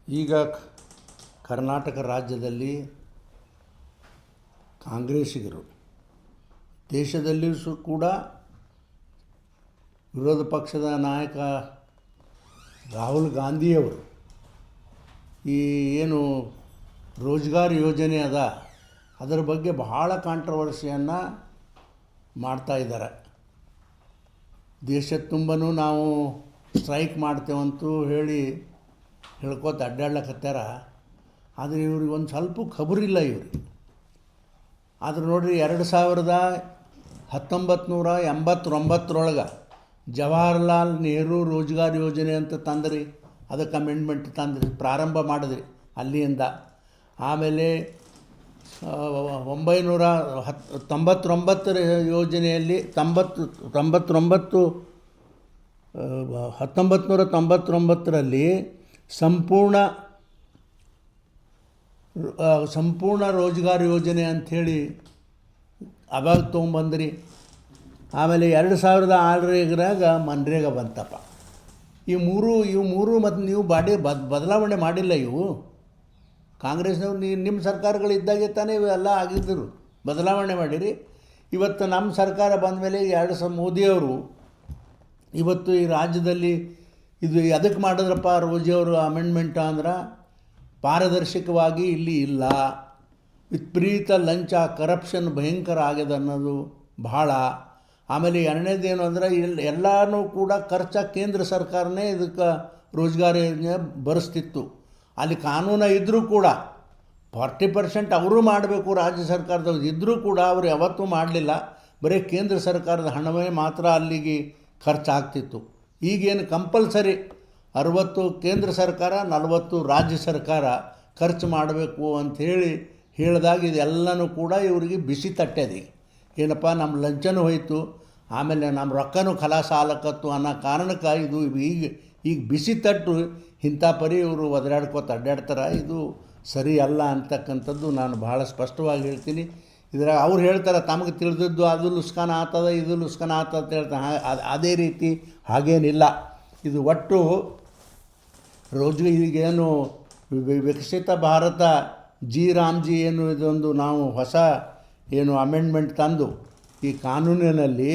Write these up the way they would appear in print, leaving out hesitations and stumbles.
ಈಗ ಕರ್ನಾಟಕ ರಾಜ್ಯದಲ್ಲಿ ಕಾಂಗ್ರೆಸ್ಸಿಗರು, ದೇಶದಲ್ಲಿಯೂ ಕೂಡ ವಿರೋಧ ಪಕ್ಷದ ನಾಯಕ ರಾಹುಲ್ ಗಾಂಧಿಯವರು ಈ ಏನು ರೋಜ್ಗಾರ್ ಯೋಜನೆ ಅದ ಅದರ ಬಗ್ಗೆ ಬಹಳ ಕಾಂಟ್ರವರ್ಸಿಯನ್ನು ಮಾಡ್ತಾಯಿದ್ದಾರೆ. ದೇಶದ ತುಂಬನೂ ನಾವು ಸ್ಟ್ರೈಕ್ ಮಾಡ್ತೇವಂತೂ ಹೇಳ್ಕೋತ ಅಡ್ಡಾಡ್ಲಕತ್ತಾರ. ಆದರೆ ಇವ್ರಿಗೆ ಒಂದು ಸ್ವಲ್ಪ ಖಬರಿಲ್ಲ ಇವ್ರಿಗೆ. ಆದ್ರೆ ನೋಡಿರಿ, 1989 ಜವಾಹರ್ಲಾಲ್ ನೆಹರು ರೋಜ್ಗಾರ್ ಯೋಜನೆ ಅಂತ ತಂದ್ರಿ, ಅದಕ್ಕೆ ಅಮೆಂಡ್ಮೆಂಟ್ ತಂದ್ರಿ, ಪ್ರಾರಂಭ ಮಾಡಿದ್ರಿ ಅಲ್ಲಿಂದ. ಆಮೇಲೆ 1999 ಯೋಜನೆಯಲ್ಲಿ 1999ರಲ್ಲಿ ಸಂಪೂರ್ಣ ರೋಜ್ಗಾರ್ ಯೋಜನೆ ಅಂಥೇಳಿ ಅವಾಗ ತೊಗೊಂಬಂದ್ರಿ. ಆಮೇಲೆ 2006ರಾಗ ಮನ್ರೇಗಾ ಬಂತಪ್ಪ. ಇವು ಮೂರು ಮತ್ತು ನೀವು ಬದಲಾವಣೆ ಮಾಡಿಲ್ಲ. ಇವು ಕಾಂಗ್ರೆಸ್ನವ್ರು ನಿಮ್ಮ ಸರ್ಕಾರಗಳಿದ್ದಾಗೆ ತಾನೇ ಇವೆಲ್ಲ ಆಗಿದ್ದರು, ಬದಲಾವಣೆ ಮಾಡಿರಿ. ಇವತ್ತು ನಮ್ಮ ಸರ್ಕಾರ ಬಂದ ಮೇಲೆ ಮೋದಿಯವರು ಇವತ್ತು ಈ ರಾಜ್ಯದಲ್ಲಿ ಇದು ಎದಕ್ಕೆ ಮಾಡಿದ್ರಪ್ಪ ರೋಜಿಯವರು ಅಮೆಂಡ್ಮೆಂಟ್ ಅಂದ್ರೆ, ಪಾರದರ್ಶಕವಾಗಿ ಇಲ್ಲಿ ಇಲ್ಲ, ವಿಪರೀತ ಲಂಚ ಕರಪ್ಷನ್ ಭಯಂಕರ ಆಗ್ಯದ ಅನ್ನೋದು ಭಾಳ. ಆಮೇಲೆ ಎರಡನೇದೇನು ಅಂದರೆ, ಎಲ್ಲನೂ ಕೂಡ ಕೇಂದ್ರ ಸರ್ಕಾರನೇ ಇದಕ್ಕೆ ರೋಜ್ಗಾರ್ ಯೋಜನೆ ಭರಿಸ್ತಿತ್ತು. ಅಲ್ಲಿ ಕಾನೂನು ಇದ್ದರೂ ಕೂಡ 40% ಅವರು ಮಾಡಬೇಕು, ರಾಜ್ಯ ಸರ್ಕಾರದವ್ರು ಇದ್ದರೂ ಕೂಡ ಅವರು ಯಾವತ್ತೂ ಮಾಡಲಿಲ್ಲ. ಬರೀ ಕೇಂದ್ರ ಸರ್ಕಾರದ ಹಣವೇ ಮಾತ್ರ ಅಲ್ಲಿಗೆ ಖರ್ಚಾಗ್ತಿತ್ತು. ಈಗೇನು ಕಂಪಲ್ಸರಿ 60 ಕೇಂದ್ರ ಸರ್ಕಾರ, 40 ರಾಜ್ಯ ಸರ್ಕಾರ ಖರ್ಚು ಮಾಡಬೇಕು ಅಂಥೇಳಿ ಹೇಳಿದಾಗ ಇದೆಲ್ಲನೂ ಕೂಡ ಇವರಿಗೆ ಬಿಸಿ ತಟ್ಟೆದಿ. ಏನಪ್ಪ, ನಮ್ಮ ಲಂಚನೂ ಹೋಯಿತು, ಆಮೇಲೆ ನಮ್ಮ ರೊಕ್ಕನೂ ಖಲಾಸ ಆಲಕತ್ತು ಅನ್ನೋ ಕಾರಣಕ್ಕೆ ಇದು ಈಗ ಬಿಸಿ ತಟ್ಟು ಇಂಥ ಪರಿ ಇವರು ಒದರಾಡ್ಕೋತ ಅಡ್ಡಾಡ್ತಾರೆ. ಇದು ಸರಿ ಅಲ್ಲ ಅಂತಕ್ಕಂಥದ್ದು ನಾನು ಭಾಳ ಸ್ಪಷ್ಟವಾಗಿ ಹೇಳ್ತೀನಿ. ಇದ್ರಾಗ ಅವ್ರು ಹೇಳ್ತಾರೆ ತಮಗೆ ತಿಳಿದಿದ್ದು ಅದು ಲುಸ್ಕಾನ ಆಗ್ತದೆ, ಇದು ಲುಸ್ಕಾನ ಆಗ್ತದೆ ಅಂತ ಹೇಳ್ತಾರೆ. ಅದೇ ರೀತಿ ಹಾಗೇನಿಲ್ಲ. ಇದು ಒಟ್ಟು ಈಗೇನು ವಿಕಸಿತ ಭಾರತ ರಾಮ್ಜಿ ಏನು ಇದೊಂದು ನಾವು ಹೊಸ ಏನು ಅಮೆಂಡ್ಮೆಂಟ್ ತಂದು ಈ ಕಾನೂನಿನಲ್ಲಿ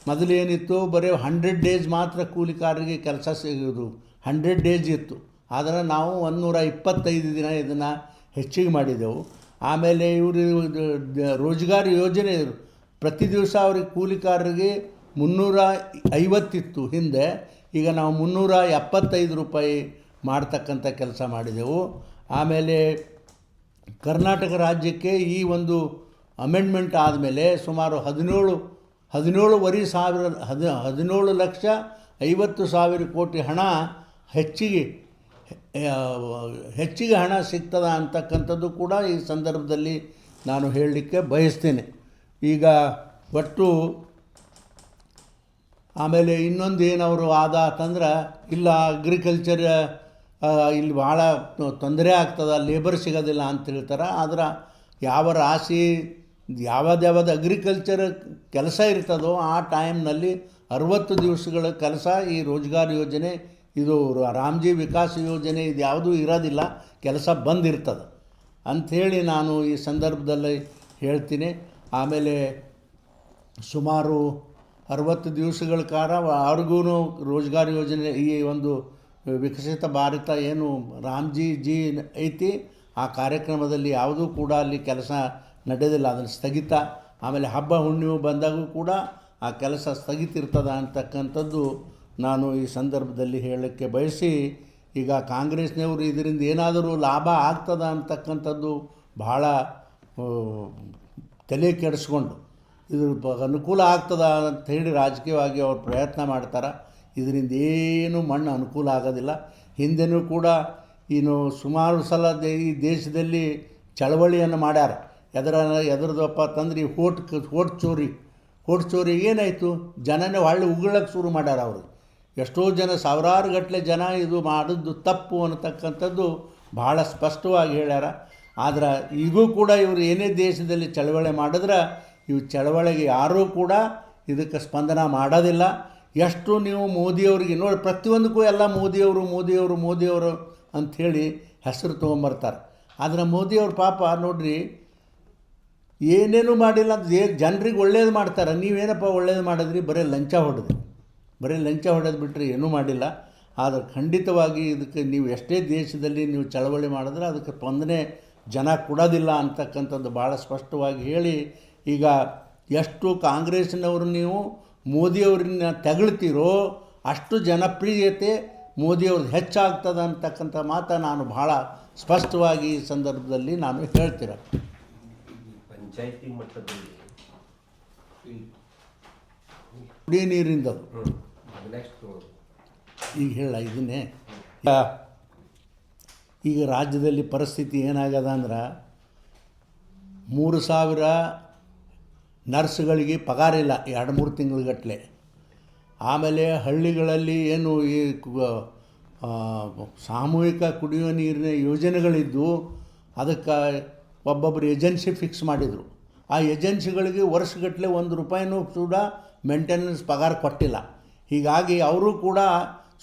ಮೊದಲೇನಿತ್ತು, ಬರೀ 100 ಡೇಸ್ ಮಾತ್ರ ಕೂಲಿಕಾರರಿಗೆ ಕೆಲಸ ಸಿಗೋದು, 100 ಡೇಸ್ ಇತ್ತು. ಆದರೆ ನಾವು 125 ದಿನ ಇದನ್ನು ಹೆಚ್ಚಿಗೆ ಮಾಡಿದೆವು. ಆಮೇಲೆ ಇವರು ರೋಜ್ಗಾರ್ ಯೋಜನೆ ಪ್ರತಿ ದಿವಸ ಅವ್ರಿಗೆ ಕೂಲಿಕಾರರಿಗೆ 350 ಇತ್ತು ಹಿಂದೆ, ಈಗ ನಾವು 375 ರೂಪಾಯಿ ಮಾಡ್ತಕ್ಕಂಥ ಕೆಲಸ ಮಾಡಿದೆವು. ಆಮೇಲೆ ಕರ್ನಾಟಕ ರಾಜ್ಯಕ್ಕೆ ಈ ಒಂದು ಅಮೆಂಡ್ಮೆಂಟ್ ಆದಮೇಲೆ ಸುಮಾರು 17,50,00,000 ಕೋಟಿ ಹಣ ಹೆಚ್ಚಿಗೆ ಹಣ ಸಿಗ್ತದ ಅಂತಕ್ಕಂಥದ್ದು ಕೂಡ ಈ ಸಂದರ್ಭದಲ್ಲಿ ನಾನು ಹೇಳಲಿಕ್ಕೆ ಬಯಸ್ತೇನೆ. ಈಗ ಒಟ್ಟು ಆಮೇಲೆ ಇನ್ನೊಂದು ಏನವರು ಆದ ಅಂತಂದ್ರೆ, ಇಲ್ಲ ಅಗ್ರಿಕಲ್ಚರ್ ಇಲ್ಲಿ ಭಾಳ ತೊಂದರೆ ಆಗ್ತದೆ, ಲೇಬರ್ ಸಿಗೋದಿಲ್ಲ ಅಂತ ಹೇಳ್ತಾರೆ. ಆದ್ರೆ ಯಾವ ರಾಶಿ ಯಾವ್ದು ಅಗ್ರಿಕಲ್ಚರ್ ಕೆಲಸ ಇರ್ತದೋ ಆ ಟೈಮ್ನಲ್ಲಿ 60 ದಿವಸಗಳ ಕೆಲಸ ಈ ರೋಜ್ಗಾರ್ ಯೋಜನೆ, ಇದು ರಾಮ್ಜಿ ವಿಕಾಸ್ ಯೋಜನೆ ಇದು ಯಾವುದೂ ಇರೋದಿಲ್ಲ, ಕೆಲಸ ಬಂದಿರ್ತದೆ ಅಂಥೇಳಿ ನಾನು ಈ ಸಂದರ್ಭದಲ್ಲಿ ಹೇಳ್ತೀನಿ. ಆಮೇಲೆ ಸುಮಾರು 60 ದಿವಸಗಳ ಕಾಲ ಅವ್ರಿಗೂ ರೋಜ್ಗಾರ್ ಯೋಜನೆ ಈ ಒಂದು ವಿಕಸಿತ ಭಾರತ ಏನು ರಾಮ್ಜಿ ಐತಿ ಆ ಕಾರ್ಯಕ್ರಮದಲ್ಲಿ ಯಾವುದೂ ಕೂಡ ಅಲ್ಲಿ ಕೆಲಸ ನಡೆಯೋದಿಲ್ಲ, ಅದನ್ನು ಸ್ಥಗಿತ. ಆಮೇಲೆ ಹಬ್ಬ ಹುಣ್ಣಿಮೆ ಬಂದಾಗೂ ಕೂಡ ಆ ಕೆಲಸ ಸ್ಥಗಿತ ಇರ್ತದ ಅಂತಕ್ಕಂಥದ್ದು ನಾನು ಈ ಸಂದರ್ಭದಲ್ಲಿ ಹೇಳೋಕ್ಕೆ ಬಯಸಿ, ಈಗ ಕಾಂಗ್ರೆಸ್ನವರು ಇದರಿಂದ ಏನಾದರೂ ಲಾಭ ಆಗ್ತದ ಅಂತಕ್ಕಂಥದ್ದು ಭಾಳ ತಲೆ ಕೆಡಿಸ್ಕೊಂಡು ಇದ್ರ ಅನುಕೂಲ ಆಗ್ತದ ಅಂತ ಹೇಳಿ ರಾಜಕೀಯವಾಗಿ ಅವ್ರು ಪ್ರಯತ್ನ ಮಾಡ್ತಾರೆ. ಇದರಿಂದ ಏನು ಮಣ್ಣು ಅನುಕೂಲ ಆಗೋದಿಲ್ಲ. ಹಿಂದೆನೂ ಕೂಡ ಇನ್ನು ಸುಮಾರು ಸಲ ಈ ದೇಶದಲ್ಲಿ ಚಳವಳಿಯನ್ನು ಮಾಡ್ಯಾರ. ಎದರದಪ್ಪ ತಂದ್ರೆ ಈ ಹೋಟ್ ಚೋರಿ ಏನಾಯಿತು, ಜನನೇ ಹೊಳ್ಳಿ ಉಗುಳಕ್ಕೆ ಶುರು ಮಾಡ್ಯಾರ ಅವರು. ಎಷ್ಟೋ ಜನ, ಸಾವಿರಾರು ಗಟ್ಟಲೆ ಜನ ಇದು ಮಾಡಿದ್ದು ತಪ್ಪು ಅನ್ನತಕ್ಕಂಥದ್ದು ಭಾಳ ಸ್ಪಷ್ಟವಾಗಿ ಹೇಳ್ಯಾರ. ಆದ್ರೆ ಈಗೂ ಕೂಡ ಇವರು ಏನೇ ದೇಶದಲ್ಲಿ ಚಳವಳಿ ಮಾಡಿದ್ರೆ ಇವು ಚಳವಳಿಗೆ ಯಾರೂ ಕೂಡ ಇದಕ್ಕೆ ಸ್ಪಂದನ ಮಾಡೋದಿಲ್ಲ. ಎಷ್ಟು ನೀವು ಮೋದಿಯವ್ರಿಗೆ ನೋಡಿ, ಪ್ರತಿಯೊಂದಕ್ಕೂ ಎಲ್ಲ ಮೋದಿಯವರು ಅಂಥೇಳಿ ಹೆಸರು ತೊಗೊಂಬರ್ತಾರೆ. ಆದರೆ ಮೋದಿಯವ್ರ ಪಾಪ ನೋಡ್ರಿ, ಏನೇನೂ ಮಾಡಿಲ್ಲ ಅಂತ ಜನರಿಗೆ ಒಳ್ಳೇದು ಮಾಡ್ತಾರೆ. ನೀವೇನಪ್ಪ ಒಳ್ಳೇದು ಮಾಡಿದ್ರಿ? ಬರೀ ಲಂಚ ಹೊಡೆದು ಬಿಟ್ಟರೆ ಏನೂ ಮಾಡಿಲ್ಲ. ಆದರೆ ಖಂಡಿತವಾಗಿ ಇದಕ್ಕೆ ನೀವು ಎಷ್ಟೇ ದೇಶದಲ್ಲಿ ನೀವು ಚಳವಳಿ ಮಾಡಿದ್ರೆ ಅದಕ್ಕೆ ಸ್ಪಂದನೆ ಜನ ಕೊಡೋದಿಲ್ಲ ಅಂತಕ್ಕಂಥದ್ದು ಭಾಳ ಸ್ಪಷ್ಟವಾಗಿ ಹೇಳಿ, ಈಗ ಎಷ್ಟು ಕಾಂಗ್ರೆಸ್ನವರು ನೀವು ಮೋದಿಯವ್ರನ್ನ ತೆಗಳ್ತೀರೋ ಅಷ್ಟು ಜನಪ್ರಿಯತೆ ಮೋದಿಯವ್ರದ್ದು ಹೆಚ್ಚಾಗ್ತದೆ ಅಂತಕ್ಕಂಥ ಮಾತು ನಾನು ಭಾಳ ಸ್ಪಷ್ಟವಾಗಿ ಈ ಸಂದರ್ಭದಲ್ಲಿ ನಾನು ಹೇಳ್ತಿರೋ. ಪಂಚಾಯತಿ ಮಟ್ಟದಲ್ಲಿ ಕುಡಿಯೋ ನೀರಿಂದದು ಈಗ ಹೇಳ ಇದನ್ನೇ. ಈಗ ರಾಜ್ಯದಲ್ಲಿ ಪರಿಸ್ಥಿತಿ ಏನಾಗದ ಅಂದ್ರೆ 3,000 ನರ್ಸ್ಗಳಿಗೆ ಪಗಾರ ಇಲ್ಲ 2-3 ತಿಂಗಳಗಟ್ಟಲೆ. ಆಮೇಲೆ ಹಳ್ಳಿಗಳಲ್ಲಿ ಏನು ಈ ಸಾಮೂಹಿಕ ಕುಡಿಯುವ ನೀರಿನ ಯೋಜನೆಗಳಿದ್ದು ಅದಕ್ಕೆ ಒಬ್ಬೊಬ್ಬರು ಏಜೆನ್ಸಿ ಫಿಕ್ಸ್ ಮಾಡಿದರು. ಆ ಏಜೆನ್ಸಿಗಳಿಗೆ ವರ್ಷಗಟ್ಟಲೆ ₹1 ಕೂಡ ಮೇಂಟೆನೆನ್ಸ್ ಪಗಾರ ಕೊಟ್ಟಿಲ್ಲ. ಹೀಗಾಗಿ ಅವರು ಕೂಡ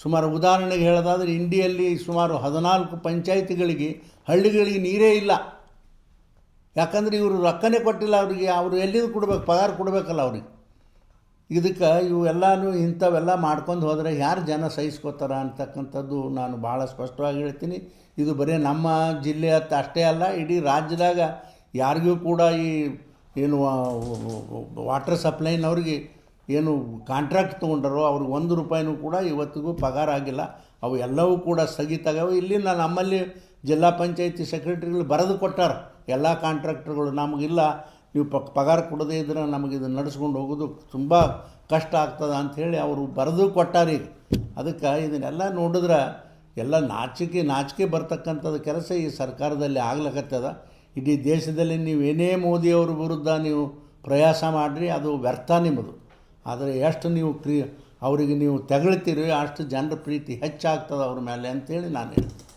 ಸುಮಾರು ಉದಾಹರಣೆಗೆ ಹೇಳೋದಾದರೆ ಇಂಡಿಯಲ್ಲಿ ಸುಮಾರು 14 ಪಂಚಾಯಿತಿಗಳಿಗೆ ಹಳ್ಳಿಗಳಿಗೆ ನೀರೇ ಇಲ್ಲ. ಯಾಕಂದರೆ ಇವರು ರೊಕ್ಕನೇ ಕೊಟ್ಟಿಲ್ಲ ಅವರಿಗೆ. ಅವರು ಎಲ್ಲಿಂದ ಕೊಡಬೇಕು? ಪಗಾರ ಕೊಡಬೇಕಲ್ಲ ಅವ್ರಿಗೆ. ಇದಕ್ಕೆ ಇವೆಲ್ಲನೂ ಇಂಥವೆಲ್ಲ ಮಾಡ್ಕೊಂಡು ಹೋದರೆ ಯಾರು ಜನ ಸಹಿಸ್ಕೋತಾರೆ ಅಂತಕ್ಕಂಥದ್ದು ನಾನು ಭಾಳ ಸ್ಪಷ್ಟವಾಗಿ ಹೇಳ್ತೀನಿ. ಇದು ಬರೀ ನಮ್ಮ ಜಿಲ್ಲೆ ಅಷ್ಟೇ ಅಲ್ಲ, ಇಡೀ ರಾಜ್ಯದಾಗ ಯಾರಿಗೂ ಕೂಡ ಈ ಏನು ವಾಟರ್ ಸಪ್ಲೈನವ್ರಿಗೆ ಏನು ಕಾಂಟ್ರಾಕ್ಟ್ ತೊಗೊಂಡರೋ ಅವ್ರಿಗೆ ₹1 ಕೂಡ ಇವತ್ತಿಗೂ ಪಗಾರ ಆಗಿಲ್ಲ. ಅವು ಎಲ್ಲವೂ ಕೂಡ ಸ್ಥಗಿತಾಗವೆ. ಇಲ್ಲಿಂದ ನಮ್ಮಲ್ಲಿ ಜಿಲ್ಲಾ ಪಂಚಾಯತಿ ಸೆಕ್ರೆಟರಿಗಳು ಬರೆದು ಕೊಟ್ಟಾರ, ಎಲ್ಲ ಕಾಂಟ್ರಾಕ್ಟರ್ಗಳು ನಮಗಿಲ್ಲ, ನೀವು ಪಗಾರ ಕೊಡದೇ ಇದ್ರೆ ನಮಗೆ ಇದನ್ನು ನಡೆಸ್ಕೊಂಡು ಹೋಗೋದು ತುಂಬ ಕಷ್ಟ ಆಗ್ತದೆ ಅಂಥೇಳಿ ಅವರು ಬರೆದು ಕೊಟ್ಟಾರೀಗ. ಅದಕ್ಕೆ ಇದನ್ನೆಲ್ಲ ನೋಡಿದ್ರೆ ಎಲ್ಲ ನಾಚಿಕೆ ಬರ್ತಕ್ಕಂಥದ್ದು ಕೆಲಸ ಈ ಸರ್ಕಾರದಲ್ಲಿ ಆಗ್ಲಕತ್ತದ. ಇಡೀ ದೇಶದಲ್ಲಿ ನೀವು ಏನೇ ಮೋದಿಯವ್ರ ವಿರುದ್ಧ ನೀವು ಪ್ರಯಾಸ ಮಾಡಿರಿ, ಅದು ವ್ಯರ್ಥ ನಿಮ್ಮದು. ಆದರೆ ಎಷ್ಟು ನೀವು ಅವರಿಗೆ ನೀವು ತೆಗಳ್ತೀರಿ ಅಷ್ಟು ಜನರ ಪ್ರೀತಿ ಹೆಚ್ಚಾಗ್ತದೆ ಅವ್ರ ಮೇಲೆ ಅಂಥೇಳಿ ನಾನು ಹೇಳ್ತೀನಿ.